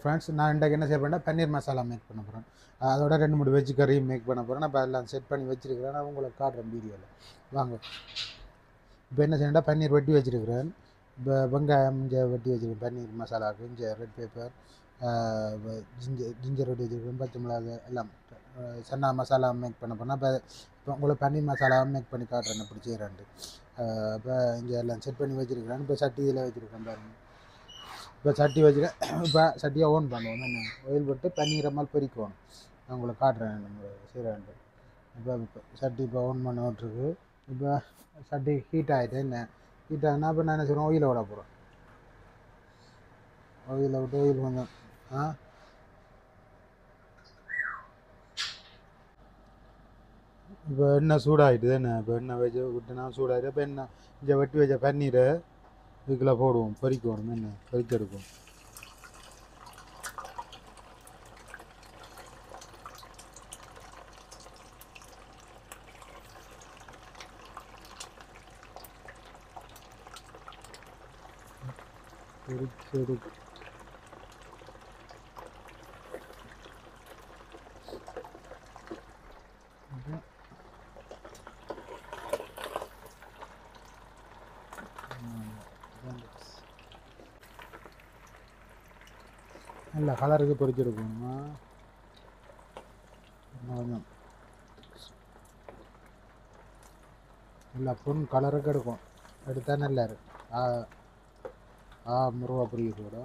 Friends, நான் இன்றைக்கு என்ன செய்ய போறேன்னா பன்னீர் மசாலா மேக் பண்ண போகிறேன். அதோட 2 3 வெஜ் கறியும் மேக் பண்ண போகிறேன். நான் இப்போ எல்லாம் செட் பண்ணி வச்சுருக்கிறேன். நான் உங்களுக்கு காட்டுறேன் வீடியோவில். வாங்க. இப்போ என்ன செய்யணும்னா பன்னீர் வெட்டி வச்சுருக்கிறேன். இப்போ வெங்காயம் இங்கே வெட்டி வச்சுருக்கேன் பன்னீர் மசாலாவுக்கு. இங்கே ரெட் பேப்பர், ஜிஞ்சர் வெட்டி வச்சுருக்கேன், பச்சை மிளகாய் எல்லாம் சன்னா மசாலா மேக் பண்ண போனால் இப்போ உங்களுக்கு பன்னீர் மசாலா மேக் பண்ணி காட்டுறேன் எப்படி செய்கிறேன்ட்டு. இப்போ இங்கே எல்லாம் செட் பண்ணி வச்சுருக்கிறேன். இப்போ சட்டி இதில் வச்சுருக்கேன் பாருங்கள். இப்போ சட்டி வச்சுட்டு இப்போ சட்டியை ஓன் பண்ணுவோம். என்ன ஆயில் போட்டு பன்னீரை மாதிரி பொரிக்குவோம். நான் உங்களுக்கு காட்டுறேன் நம்ம செய்கிறேன்ட்டு. இப்போ சட்டி இப்போ ஓன் பண்ண விட்டுருக்கு. இப்போ சட்டி ஹீட் ஆகிட்டு என்ன ஹீட் ஆகுனா இப்போ நான் என்ன செய்கிறேன், ஆயிலை விட போகிறேன். ஆயிலை விட்டு ஆயில் கொஞ்சம் இப்போ எண்ணெய் சூடாகிட்டுது. என்ன இப்போ எண்ணெய் வச்சு விட்டுனா சூடாகிட்டு இப்போ எண்ணெய் இங்கே வெட்டி வச்ச பன்னீரை இதுக்குள்ளே போடுவோம், பொரிக்கணும். என்ன பொரிச்செடுக்கும். பொரிச்செடுக்கும். நல்ல கலருக்கு பொரிச்செடுக்கணுமா கொஞ்சம் நல்லா பொன் கலருக்கு எடுக்கும். எடுத்தால் நல்லா இருக்கும். முருகா பொரியலோட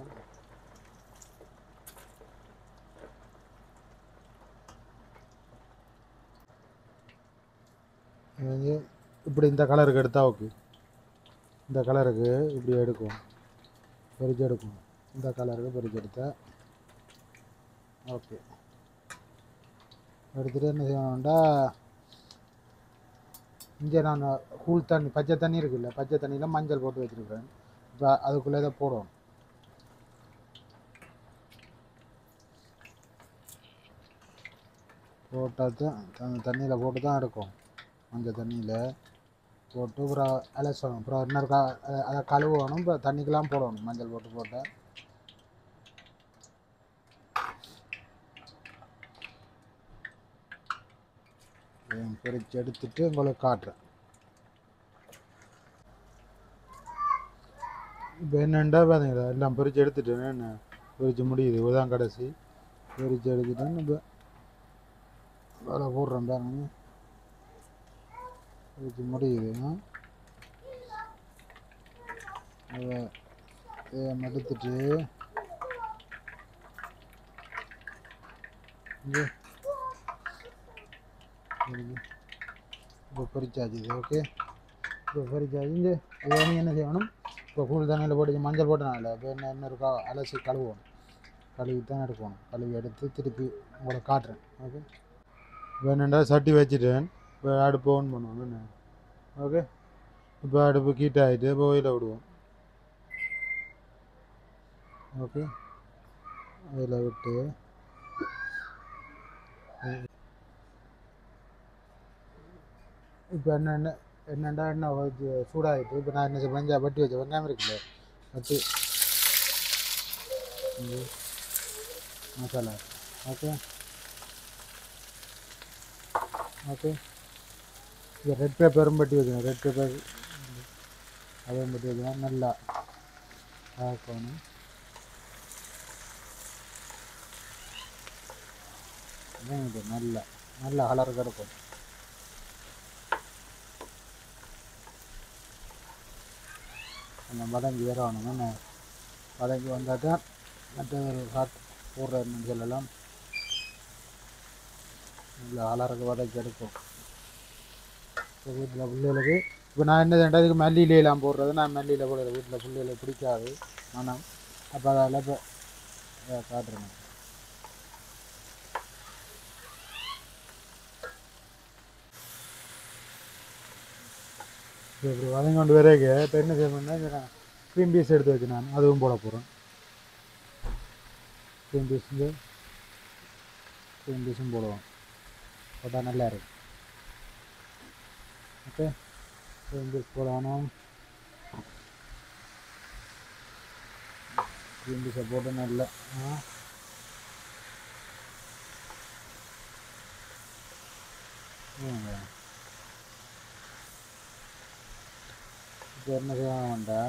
இப்படி இந்த கலருக்கு எடுத்தால் ஓகே. இந்த கலருக்கு இப்படி எடுக்கும், பொரிச்சு எடுக்கும். இந்த கலருக்கு பொரிச்சு எடுத்தால் ஓகே. எடுத்துகிட்டு என்ன செய்யணும்டா, இங்கே நான் கூழ் தண்ணி பச்சை தண்ணி இருக்குல்ல, பச்சை தண்ணியில் மஞ்சள் போட்டு வச்சுருக்கிறேன். இப்போ அதுக்குள்ளே இதை போடுவோம். போட்டால் தான் அந்த தண்ணியில் போட்டு தான் எடுக்கும். மஞ்சள் தண்ணியில் போட்டு அப்புறம் அலசணும். அப்புறம் இன்னொரு அதை கழுவணும். இப்போ தண்ணிக்கெலாம் போடணும் மஞ்சள் போட்டால். பொரிச்சு எடுத்துட்டு உங்களுக்கு காட்டுறேன். இப்போ என்னென்னா பார்த்தீங்களா, எல்லாம் பொரிச்சு எடுத்துட்டேன். என்ன பொரிச்சு முடியுது, இதுதான் கடைசி. பொரிச்சு எடுத்துட்டேன்னு இப்போ வேலை போடுறேன் பாருங்க. பொரிச்சு முடியுது. அதை எடுத்துட்டு இங்கே இப்போ பொரிச்சாச்சு. இது ஓகே. இப்போ பொரிச்சாச்சு. இங்கே இதை நீ என்ன செய்யணும், இப்போ கூழ் தண்ணியில் போட்டு மஞ்சள் போட்டனால இப்போ என்ன இருக்கா அலசி கழுவோம். கழுவி தான் எடுக்கணும். கழுவி எடுத்து திருப்பி உங்களை காட்டுறேன். ஓகே. இப்போ என்னென்னா சட்டி வச்சுட்டேன். இப்போ அடுப்பு ஓன் பண்ணுவோம். என்ன ஓகே. இப்போ அடுப்பு ஹீட் ஆகிட்டு இப்போ ஆயிலை விடுவோம். ஓகே. ஆயிலை விட்டு இப்போ என்னென்னா எண்ணெய் சூடாகிட்டு இப்போ நான் என்ன செய்வேன், வட்டி வச்ச வெங்காயம் இருக்குல்ல, வட்டி மசாலா. ஓகே. ஓகே. இப்போ ரெட் பேப்பரும் பட்டி வைக்கணும். ரெட் பேப்பர் அதையும் பட்டி வைக்கணும். நல்லா ஆக்கணும். இது நல்ல கலருக்கு இருக்கும். அந்த வதங்கி ஏறணும். என்ன வதங்கி வந்தால் தான் மற்ற ஒரு ஹாட் போடுற மஞ்சள் எல்லாம் நல்ல கலருக்கு வதக்கி எடுக்கும். வீட்டில் பிள்ளைகளுக்கு இப்போ நான் என்ன செய்யணும், இதுக்கு மல்லியிலாம் போடுறது. நான் மல்லியில் போடுறது வீட்டில் பிள்ளைகளுக்கு பிடிக்காது ஆனால். அப்போ அதில் இப்போ காட்டுறேன். இப்படி வதங்கி கொண்டு வரைக்கு இப்போ என்ன செய்யணும்னா, நான் க்ரீம் பீஸ் எடுத்து வச்சு நான் அதுவும் போட போகிறேன். க்ரீம் பீஸும் போடுவோம். போட்டால் நல்லா இருக்கும். ஓகே. க்ரீம் பீஸ் போடணும். க்ரீம் பீஸை போட்டு நல்லா இப்போ என்ன செய்யணும்டா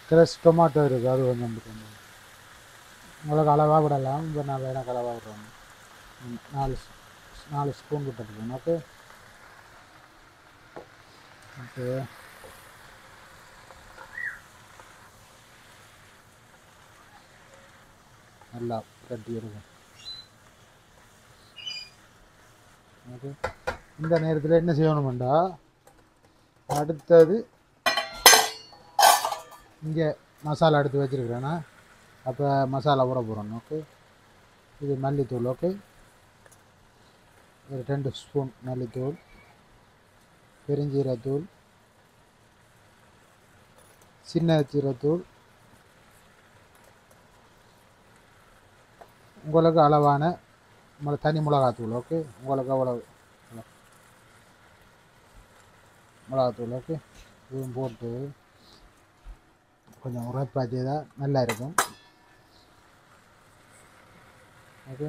ஃப்ரெஷ் டொமாட்டோ இருக்குது அது கொஞ்சம் போட்டுருங்க. உங்களுக்கு அளவாக விடலாம். இப்போ நான் எனக்கு அளவாக விடுறேன். 4 ஸ்பூன் விட்டுருக்கேன். ஓகே ஓகே நல்லா கட்டி இருக்கும். ஓகே இந்த நேரத்தில் என்ன செய்யணுமெண்டா அடுத்தது இங்கே மசாலா எடுத்து வச்சுருக்கிறேன்னா அப்போ மசாலா போட போகிறோம். ஓகே இது மல்லித்தூள். ஓகே ஒரு 2 ஸ்பூன் மல்லித்தூள், பெருஞ்சீரத்தூள், சின்ன சீரத்தூள், உங்களுக்கு அளவான தனி மிளகாத்தூள். ஓகே உங்களுக்கு அவ்வளவு மிளகாத்தூள். ஓகே இதுவும் போட்டு கொஞ்சம் உரைப்பாச்சி தான் நல்லா இருக்கும். ஓகே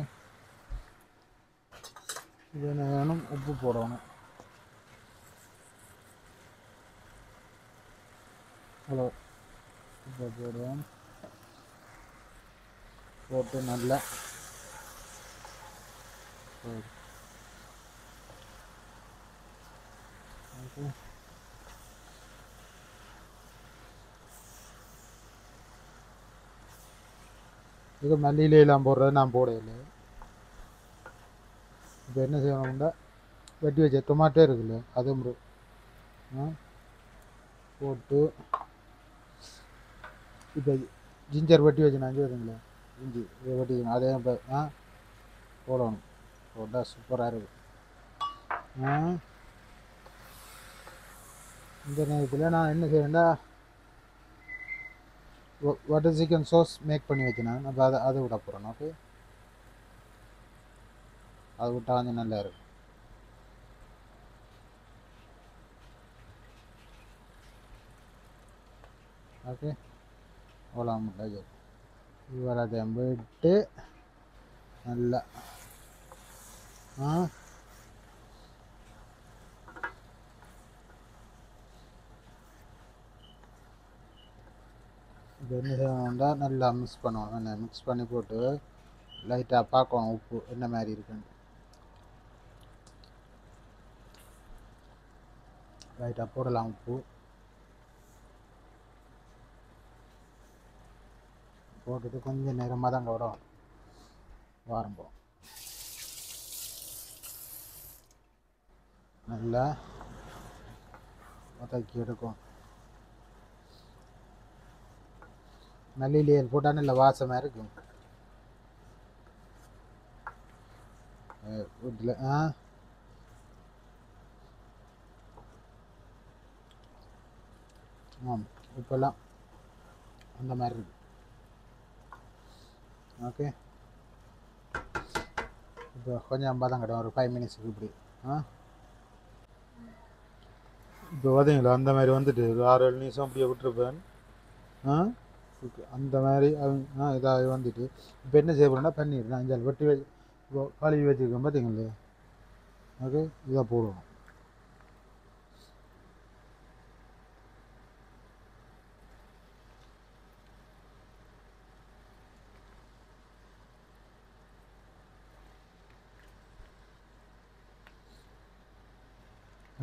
இது என்ன வேணும், உப்பு போடணும். அவ்வளோ உப்பு போடுவோம். போட்டு நல்லா ஓகே இது மல்லியிலாம் போடுறது நான் போடலை. இப்போ என்ன செய்யணும்னா வெட்டி வச்ச டொமாட்டோ இருக்குல்ல அதுவும் போட்டு இப்போ ஜிஞ்சர் வெட்டி வச்சு நான் வருங்களா இஞ்சி இதை வெட்டி அதே இப்போ போடணும். போட்டால் சூப்பராக இருக்கும். இந்த நேரத்தில் நான் என்ன செய்வேன்டா பட்டர் சிக்கன் சாஸ் மேக் பண்ணி வச்சுனேன். அப்போ அதை விட போகிறேன். ஓகே அது விட்டால் கொஞ்சம் நல்லா இருக்கும். ஓகே அவ்வளோ முட்டை இவ்வளோத்தையும் விட்டு நல்லா இப்போ என்ன செய்யணும்னா நல்லா மிக்ஸ் பண்ணுவோம். என்ன மிக்ஸ் பண்ணி போட்டு லைட்டாக பார்க்கணும் உப்பு என்ன மாதிரி இருக்குன்னு. லைட்டாக போடலாம் உப்பு போட்டுட்டு கொஞ்சம் நேரமாக தாங்க விடும் வாரம்போம். நல்லா வதக்கி எடுக்கும். மல்லியிலையே போட்டால் நல்ல வாசமாக இருக்கும் வீட்டில். இப்போல்லாம் அந்த மாதிரி இருக்கு. ஓகே இப்போ கொஞ்சம் பதம் கிடும் ஒரு 5 மினிட்ஸுக்கு இப்படி. இப்போ பார்த்தீங்களா அந்த மாதிரி வந்துட்டு 6-7 நிமிஷம் அப்படியே விட்டுருப்பேன். அந்த மாதிரி இதாக வந்துட்டு இப்போ என்ன செய்ய போகிறேன்னா பன்னீர் நான் இங்கே வெட்டி இப்போ கழுவி வச்சுருக்கேன் பார்த்தீங்களா. ஓகே இதை போடுவோம்.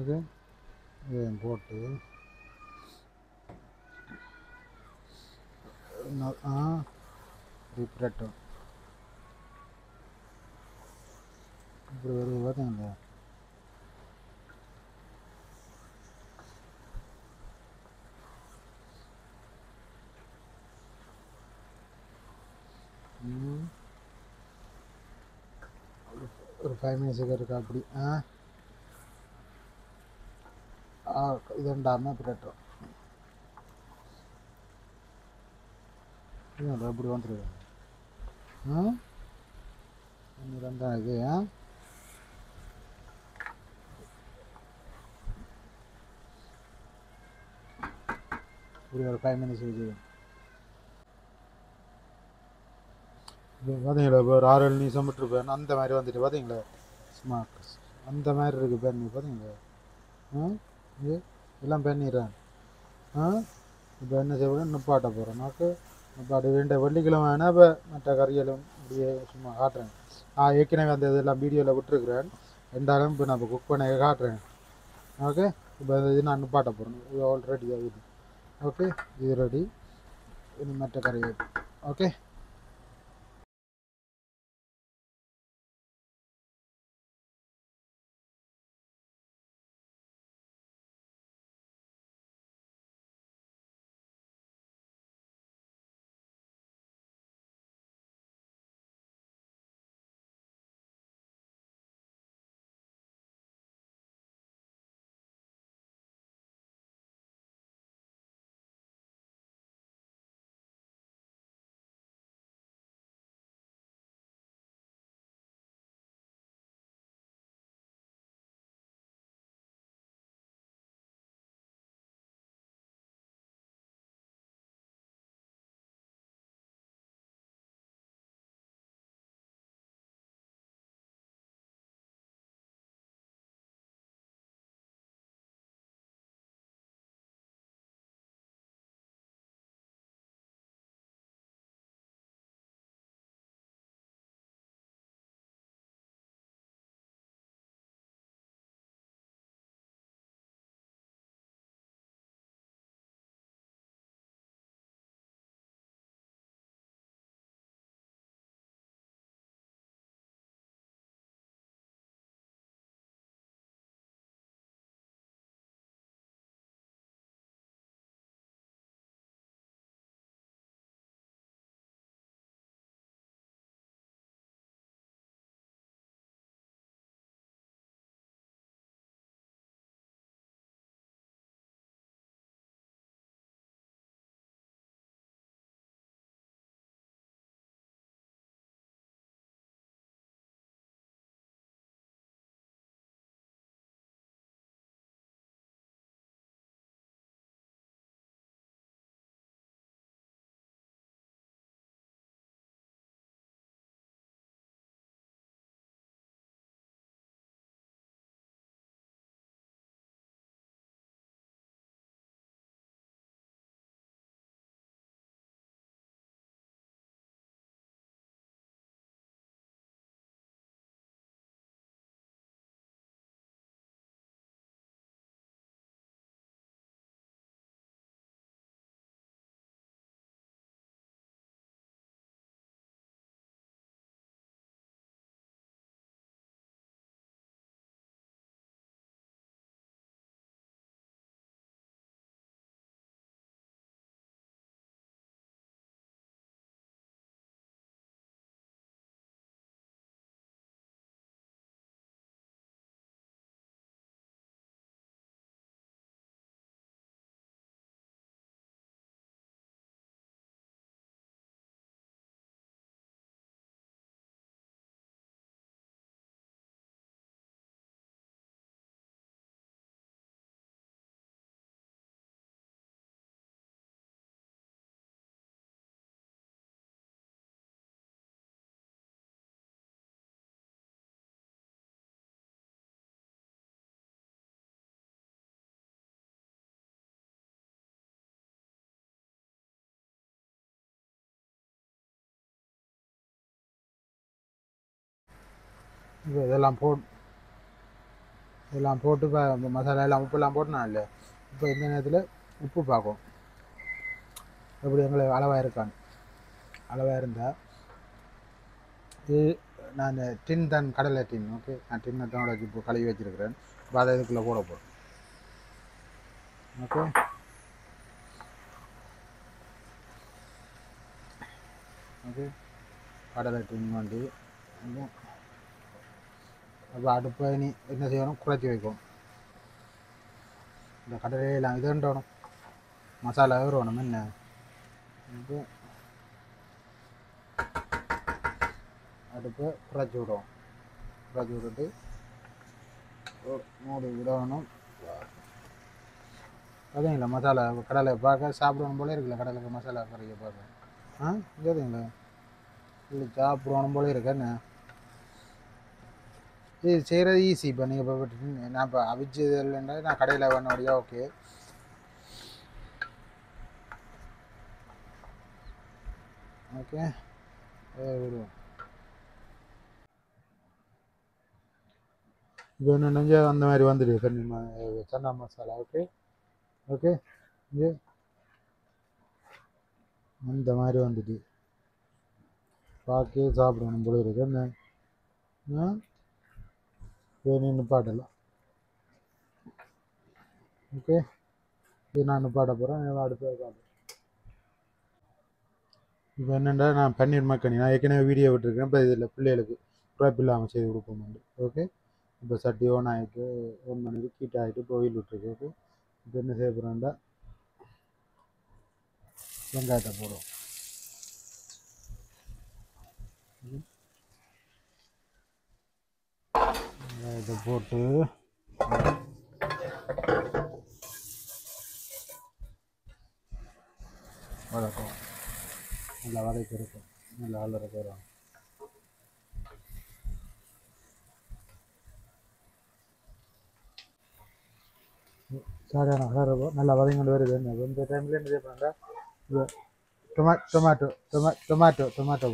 ஓகே இதையும் போட்டு இப்படி இப்படி வருது பார்த்தீங்களா. ஒரு 5 மினிட்ஸுக்கு இருக்கா அப்படி இதுண்டாமல் பிரட்டும். எப்படி வந்துருக்கு ரெண்டாம் இது இப்படி ஒரு 5 மினிட்ஸ் வச்சு இப்போ பார்த்தீங்களா இப்போ ஒரு 6 7 நிமிஷம் விட்டுருப்பேன் அந்த மாதிரி வந்துட்டு பார்த்தீங்களா சும்மா அந்த மாதிரி இருக்குது பேர் பார்த்தீங்களா இது எல்லாம் பண்ணிடுறேன் இப்போ என்ன செய்வோம் நிப்பாட்ட போகிறோம் நாக்கு நிப்பாட்ட வேண்ட வெள்ளிக்கிழமை வேணால் இப்போ மற்ற கறிகளும் இப்படியே சும்மா காட்டுறேன் ஏற்கனவே அந்த இதெல்லாம் வீடியோவில் விட்டுருக்குறேன் ரெண்டாலும் இப்போ நான் இப்போ குக் பண்ண காட்டுறேன் ஓகே இப்போ இது நான் நிப்பாட்ட போகிறேன் இது ஆல்ரெடி ஆகுது ஓகே இது ரெடி இது மற்ற கறி ஓகே இப்போ இதெல்லாம் போட்டு இப்போ மசாலா எல்லாம் உப்புலாம் போட்டுனா இல்லை இப்போ இந்த நேரத்தில் உப்பு பார்க்கும் எப்படி எங்களுக்கு அளவாக இருக்கான்னு அளவாக இருந்தால் இது நான் டின் தான் கடலை டின் ஓகே நான் டின்னை தான் இப்போ கழுவி வச்சுருக்கிறேன் இப்போ அதை இதுக்குள்ளே போட போகிறேன் ஓகே ஓகே கடலை டின் வண்டி அப்போ அடுப்பை நீ என்ன செய்யணும் குறைச்சி வைக்கும் இந்த கடலையெல்லாம் இதுன்றணும் மசாலா வேணும் என்ன இது அடுப்பை குறைச்சி விடுவோம் குறைச்சி விட்டுட்டு மூடி விடணும் அதுங்களா மசாலா கடலை பார்க்க சாப்பிடணும் போல இருக்குல்ல கடலுக்கு மசாலா கறியை பார்க்க கேதுங்களா இது சாப்பிடணும் போல இருக்கேன்னு இது செய்கிறது ஈஸி. இப்போ நீங்கள் இப்போ நான் இப்போ அவிச்சு இல்லைன்னா நான் கடையில் வேணோடையா ஓகே. ஓகே இப்போ என்னென்ன அந்த மாதிரி வந்துடுது தண்ணி சன்னா மசாலா. ஓகே ஓகே இங்கே அந்த மாதிரி வந்துட்டு பார்க்கவே சாப்பிடணும் போல இருக்கு என்ன நிப்பாட்டலாம். ஓகே இது நான் நிப்பாட்ட போகிறேன். அடுத்த காட்டு இப்போ என்னென்னா நான் பன்னீர் மக்கனி நான் ஏற்கனவே வீடியோ விட்டுருக்கேன். இப்போ இதில் பிள்ளைகளுக்கு குழப்பம் இல்லாமல் செய்து கொடுப்போம். ஓகே இப்போ சட்டி ஓன் ஆகிட்டு 1 மணிக்கு ஹீட் ஆகிட்டு இப்போ ஆயில் விட்டுருக்கு. ஓகே இப்போ என்ன செய்ய போகிறோம்டா வெங்காயத்தை போடுவோம். வெங்காயத்தை போட்டு வதக்கும். நல்லா வதக்கி இருக்கும். நல்லா வளர போகிறோம். சாதாரண வளர நல்லா வதங்கிட்டு வருது. இந்த டைமில் என்ன செய்யப்படுறா டொமேட்டோ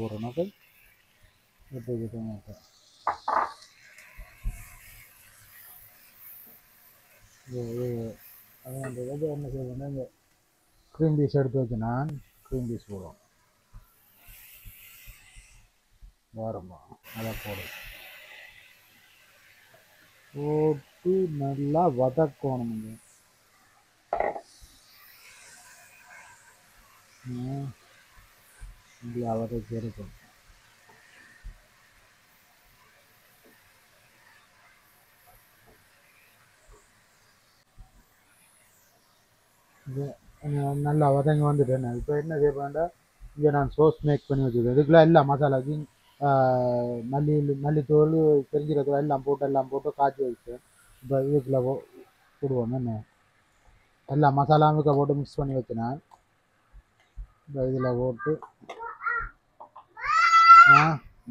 போடுறோம். ஓகே இப்போ டொமேட்டோ அது என்ன செய்யணும்னா இந்த க்ரீன் பீஸ் எடுத்து வச்சு நான் க்ரீன் பீஸ் போடுவோம். வாரமா அதை போட்டு நல்லா வதக்கணும். நல்லா வதக்கி இருக்கும். நல்லா வதங்கி வந்துட்டேன். இப்போ என்ன செய்ய இங்கே நான் சோஸ் மேக் பண்ணி வச்சுருக்கேன். இதுக்குள்ளே எல்லாம் மசாலா மல்லித்தூள் பெருஞ்சீரகம் எல்லாம் போட்டு காய்ச்சி வச்சுட்டேன். இப்போ இதுக்குள்ளே போடுவோம். என்ன எல்லாம் மசாலாவுக்கு போட்டு மிக்ஸ் பண்ணி வச்சுனேன். இப்போ இதில் போட்டு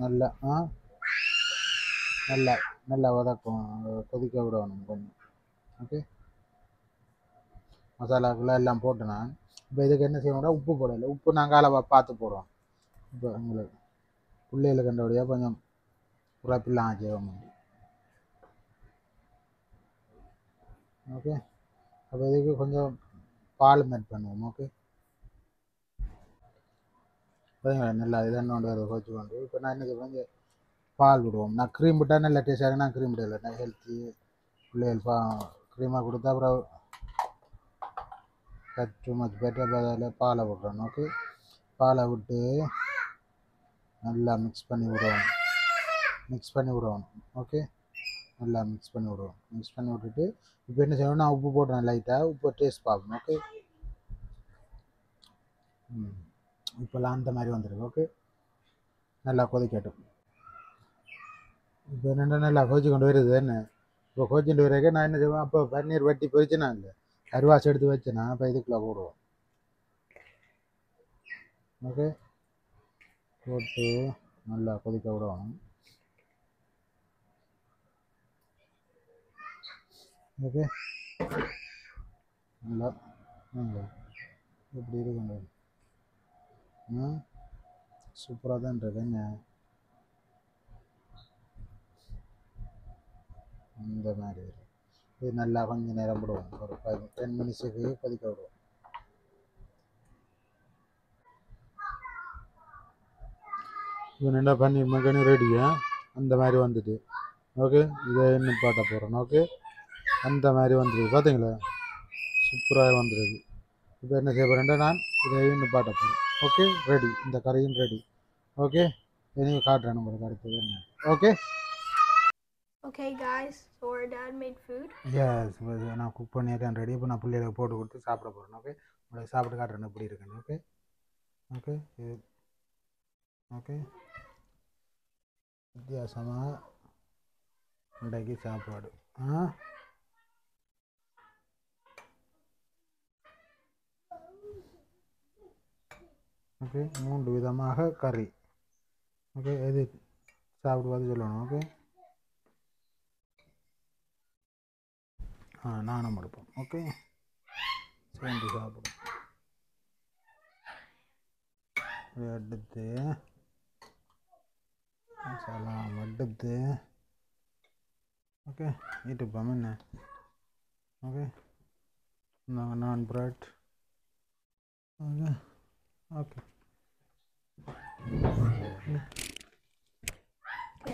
நல்லா நல்லா வதக்கும். கொதிக்க விடணும் கொஞ்சம். ஓகே மசாலாக்குள்ளே எல்லாம் போட்டு நான் இப்போ இதுக்கு என்ன செய்யணும்னா உப்பு போடலை. உப்பு நாங்கள் அளவாக பார்த்து போடுவோம். இப்போ உங்களுக்கு பிள்ளைகளுக்கு கண்டபடியாக கொஞ்சம் உரைப்பில்லாம் செய்வோம். ஓகே அப்போ இதுக்கு கொஞ்சம் பால் மேட் பண்ணுவோம். ஓகே பார்த்தீங்களா நல்லா இதென்னோட வச்சு கொண்டு இப்போ நான் என்ன செய்வேன் பால் விடுவோம். நான் க்ரீம் விட்டால் நல்லா டேஸ்டாக நான் க்ரீம் விடலை. நான் ஹெல்த்தி பிள்ளைகள் க்ரீமாக கொடுத்தா அப்புறம் டூ மச் பெட்டர். அதில் பாலை விட்றோம். ஓகே பாலை விட்டு நல்லா மிக்ஸ் பண்ணி விடுவோம். ஓகே நல்லா மிக்ஸ் பண்ணி விட்டுட்டு இப்போ என்ன செய்யணும் நான் உப்பு போடுறேன். லைட்டாக உப்பு டேஸ்ட் பார்ப்போம். ஓகே இப்போல்லாம் அந்த மாதிரி வந்துருக்கு. ஓகே நல்லா கொதிக்கட்டும். இப்போ என்னென்ன நல்லா கொதிச்சு கொண்டு வருது. என்ன இப்போ கொதிச்சுட்டு வரைக்கும் நான் என்ன செய்வேன் அப்போ பன்னீர் வட்டி பொரிச்சுனா இல்லை அருவாசி எடுத்து வச்சுனா அப்போ இதுக்குள்ளே போடுவோம். ஓகே போட்டு நல்லா கொதிக்க விடுவோம். ஓகே நல்லா இப்படி இருக்குங்க. சூப்பராக தான் இருக்குங்க. இந்த மாதிரி இது நல்லா கொஞ்சம் நேரம் விடுவோம். ஒரு 10 மினிட்ஸுக்கு கொதிக்க விடுவோம். இது நல்லா பன்னீர் மக்கனி ரெடியா அந்த மாதிரி வந்துட்டு. ஓகே இதை இன்னும் பாட்ட போகிறோம். ஓகே அந்த மாதிரி வந்துருக்கு. பார்த்தீங்களா சூப்பராக வந்துருக்கு. இப்போ என்ன செய்ய போகிறேன்டா நான் இதை இன்னும் பாட்ட போகிறேன். Okay ready. இந்த கறியும் ரெடி. ஓகே இதையும் காட்டுறேன் உங்களுக்கு அடுத்தது என்ன. Okay Okay guys, so our dad made food. Yes நான் குக் பண்ணிட்டேன் ரெடி. இப்போ நான் பிள்ளைகளுக்கு போட்டு கொடுத்து சாப்பிட போகிறேன். ஓகே உங்களுக்கு சாப்பிட்டு காட்டுறேன் எப்படி இருக்குன்னு. ஓகே ஓகே இது ஓகே வித்தியாசமாக இன்றைக்கு சாப்பாடு. ஓகே 3 விதமாக கறி. ஓகே எது சாப்பிடுவாது சொல்லணும் ஓகே நானும் எடுப்போம் ஓகே சேர்ந்து சாப்பிடும் எடுத்து சலாம் எடுத்து ஓகே ஈட்டுப்போம் என்ன ஓகே நாங்கள் நான் பிரெட் ஓகே ஓகே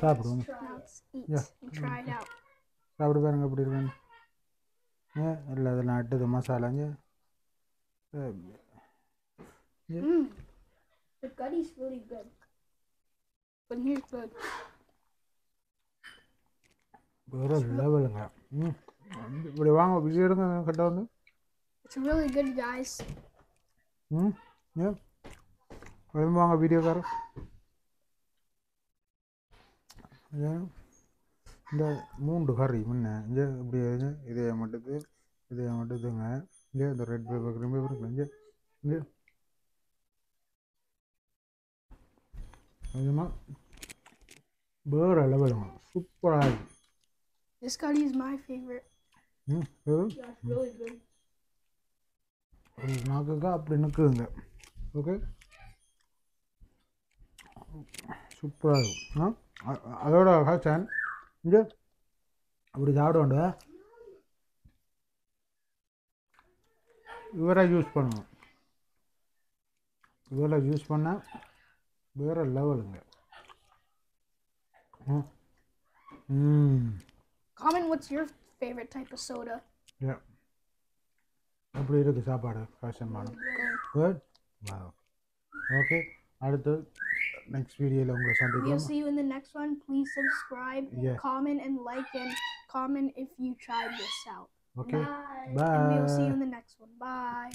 சாப்பிடுவோம் Now let's eat Yeah. and try it out. சாப்பிட்டு பாருங்க எப்படி இருக்குன்னு இல்லை அதில் நட்டுது மசாலாங்க The gutty's really good. But here's good. வேறு லெவலுங்க இப்படி வாங்க விஜய் எடுங்க கிட்ட வந்து It's really good, guys. ஏன் வாங்க வீடியோக்காரர் இந்த 3 கறி முன்ன இங்கே இப்படி இதே மட்டுதுங்க இங்கே இந்த ரெட் பேப்பர் க்ரீன் பேப்பர் இங்கே இங்கே கொஞ்சமாக வேறு லெவலுங்க சூப்பராக இருக்கு This gutty is my favorite. Yeah, it's really good. நாக்குங்க அப்படி நிற்குதுங்க ஓகே சூப்பராக இருக்கும் அதோட ஹாச்சான் இங்கே அப்படி சாப்பிட இவரை யூஸ் பண்ணணும் இவரை யூஸ் பண்ணால் வேறு லெவலுங்க Comment what's your favorite type of soda. அப்படி இருக்குது சாப்பாடு ஃபேஷன் மாடல் குட் ஓகே அடுத்து next video la unga sandhikkalam. We'll see you in the next one. Please subscribe, Yeah. comment and like, and comment if you tried this out. Okay. Bye. Bye. And we'll see you in the next one. Bye.